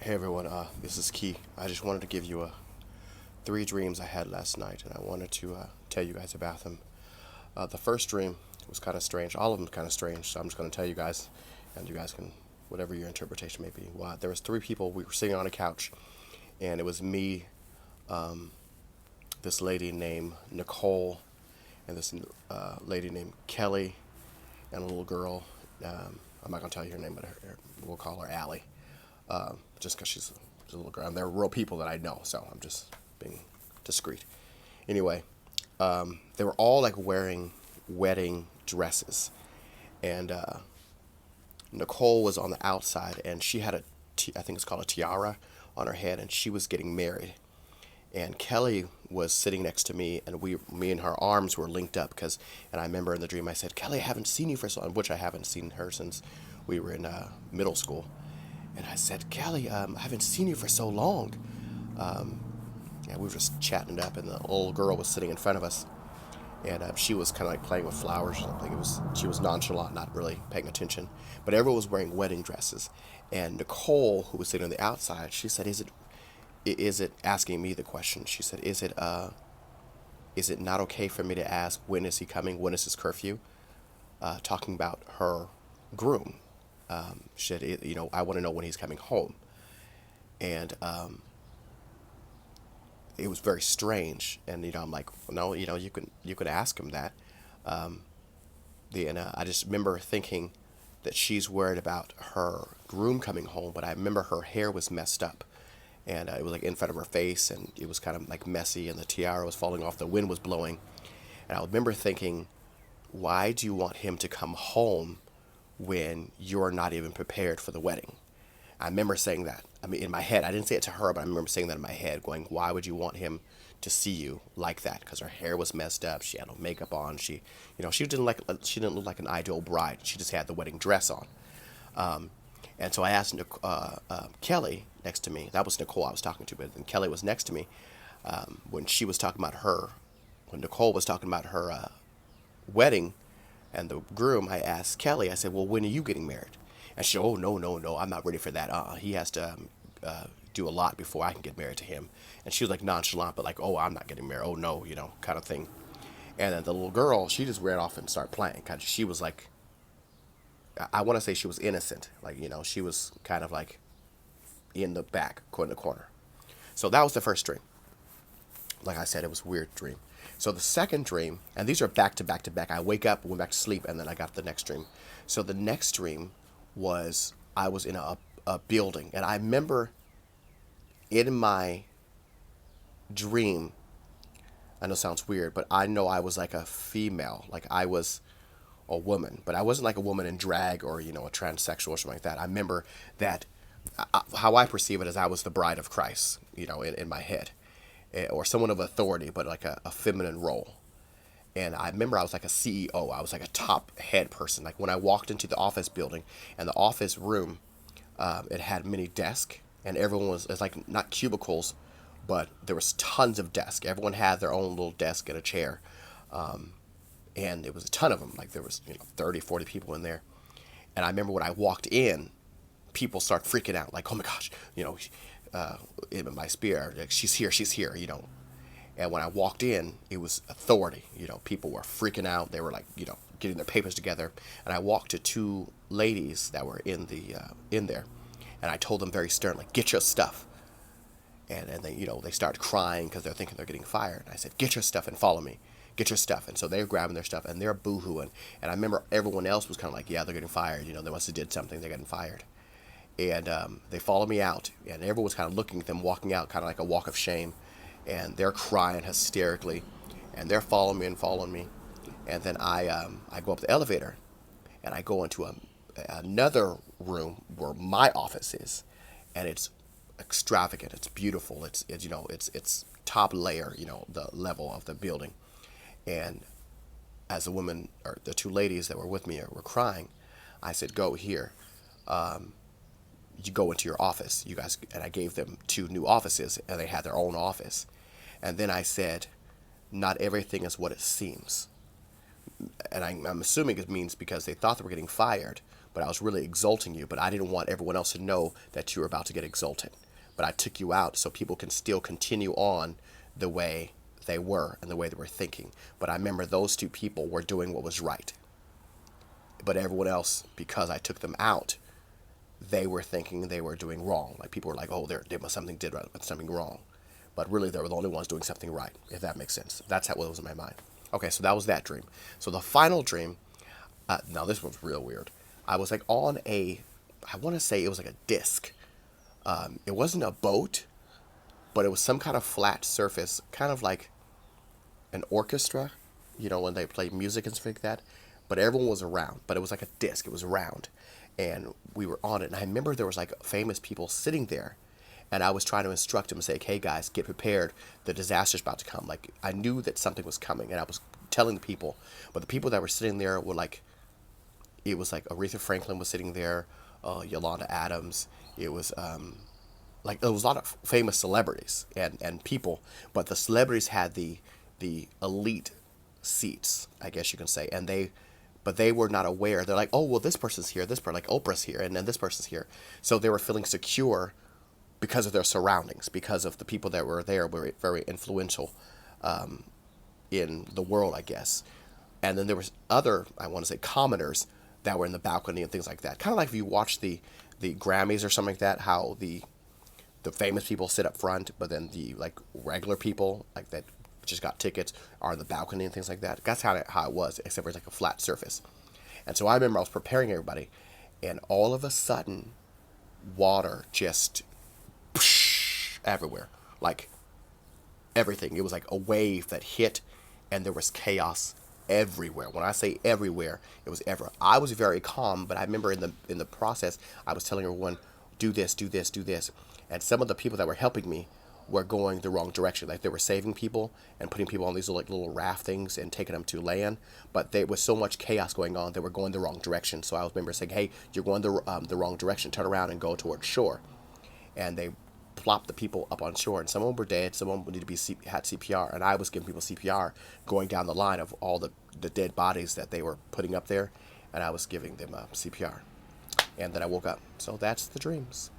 Hey everyone, this is Key. I just wanted to give you three dreams I had last night, and I wanted to tell you guys about them. The first dream was kind of strange. All of them kind of strange, so I'm just going to tell you guys, and you guys can, whatever your interpretation may be. Why? There was three people. We were sitting on a couch, and it was me, this lady named Nicole, and this lady named Kelly, and a little girl. I'm not going to tell you her name, but we'll call her Allie. Just because she's a little girl. And they're real people that I know, so I'm just being discreet. Anyway, they were all like wearing wedding dresses, and Nicole was on the outside, and she had I think it's called a tiara on her head, and she was getting married. And Kelly was sitting next to me, and me and her arms were linked up and I remember in the dream I said, Kelly, I haven't seen you for so long, which I haven't seen her since we were in middle school. And I said, Kelly, I haven't seen you for so long. And we were just chatting it up, and the little girl was sitting in front of us, and she was kind of like playing with flowers or something. She was nonchalant, not really paying attention. But everyone was wearing wedding dresses, and Nicole, who was sitting on the outside, she said, "Is it asking me the question?" She said, "Is it not okay for me to ask when is he coming? When is his curfew?" Talking about her groom. She said, I want to know when he's coming home. And it was very strange. And I'm like, no, you can ask him that. I just remember thinking that she's worried about her groom coming home, but I remember her hair was messed up, and it was like in front of her face, and it was kind of like messy, and the tiara was falling off, the wind was blowing, and I remember thinking, why do you want him to come home when you're not even prepared for the wedding? I remember saying that. I mean, in my head, I didn't say it to her, but I remember saying that in my head, going, why would you want him to see you like that? Because her hair was messed up. She had no makeup on. She didn't look like an ideal bride. She just had the wedding dress on. And so I asked Kelly next to me. That was Nicole I was talking to, but then Kelly was next to me when she was talking about when Nicole was talking about her wedding and the groom. I asked Kelly, I said, well, when are you getting married? And she said, oh, no, no, no, I'm not ready for that. He has to do a lot before I can get married to him. And she was like nonchalant, but like, oh, I'm not getting married. Oh, no, kind of thing. And then the little girl, she just ran off and started playing. Kind of, she was like, I want to say she was innocent. Like, she was kind of like in the back, in the corner. So that was the first dream. Like I said, it was a weird dream. So the second dream, and these are back to back to back. I wake up, went back to sleep, and then I got the next dream. So the next dream was I was in a building, and I remember in my dream, I know it sounds weird, but I know I was like a female, like I was a woman, but I wasn't like a woman in drag or, a transsexual or something like that. I remember that how I perceive it as I was the bride of Christ, in my head, or someone of authority, but like a feminine role. And I remember I was like a CEO. I was like a top head person. Like when I walked into the office building and the office room, it had many desks, and everyone it's like not cubicles, but there was tons of desks. Everyone had their own little desk and a chair. And it was a ton of them. Like there was 30, 40 people in there. And I remember when I walked in, people start freaking out, like, oh my gosh, in my spirit, like, she's here. And when I walked in, it was authority. People were freaking out. They were like, getting their papers together. And I walked to two ladies that were in there, and I told them very sternly, "Get your stuff." And they started crying because they're thinking they're getting fired. And I said, "Get your stuff and follow me. Get your stuff." And so they're grabbing their stuff and they're boohooing. And I remember everyone else was kind of like, "Yeah, they're getting fired. They must have did something. They're getting fired." And they followed me out, and everyone was kind of looking at them walking out, kind of like a walk of shame, and they're crying hysterically, and they're following me and following me, and then I go up the elevator, and I go into another room where my office is, and it's extravagant, it's beautiful, it's top layer, the level of the building, and as the woman or the two ladies that were with me were crying, I said, "Go here." You go into your office, you guys, and I gave them two new offices, and they had their own office. And then I said, not everything is what it seems. And I'm assuming it means because they thought they were getting fired, but I was really exalting you, but I didn't want everyone else to know that you were about to get exalted. But I took you out so people can still continue on the way they were and the way they were thinking. But I remember those two people were doing what was right. But everyone else, because I took them out, they were thinking they were doing wrong. Like people were like, oh, they must did something wrong. But really, they were the only ones doing something right, if that makes sense. That's how it was in my mind. Okay, so that was that dream. So the final dream, now this one's real weird. I was like on I want to say it was like a disc. It wasn't a boat, but it was some kind of flat surface, kind of like an orchestra, when they play music and stuff like that. But everyone was around, but it was like a disc. It was round, and we were on it. And I remember there was like famous people sitting there, and I was trying to instruct them and say, "Hey guys, get prepared. The disaster's about to come." Like I knew that something was coming, and I was telling the people, but the people that were sitting there were like, it was like Aretha Franklin was sitting there, Yolanda Adams. It was like there was a lot of famous celebrities and people, but the celebrities had the elite seats, I guess you can say, but they were not aware. They're like, oh well, this person's here, this person, like Oprah's here, and then this person's here, so they were feeling secure because of their surroundings, because of the people that were there were very influential in the world, I guess. And then there was other, I want to say, commoners that were in the balcony and things like that. Kind of like if you watch the Grammys or something like that, how the famous people sit up front, but then the like regular people like that just got tickets are in the balcony and things like that. That's how it was, except for it's like a flat surface. And so I remember I was preparing everybody, and all of a sudden, water just everywhere, like everything. It was like a wave that hit, and there was chaos everywhere. When I say everywhere, it was everywhere. I was very calm, but I remember in the process, I was telling everyone, do this, do this, do this, and some of the people that were helping me were going the wrong direction. Like they were saving people and putting people on these little raft things and taking them to land, but there was so much chaos going on, they were going the wrong direction. So I remember saying, "Hey, you're going the wrong direction. Turn around and go towards shore." And they plopped the people up on shore, and some of them were dead, some of them needed to be had CPR, and I was giving people CPR going down the line of all the dead bodies that they were putting up there, and I was giving them CPR, and then I woke up. So that's the dreams.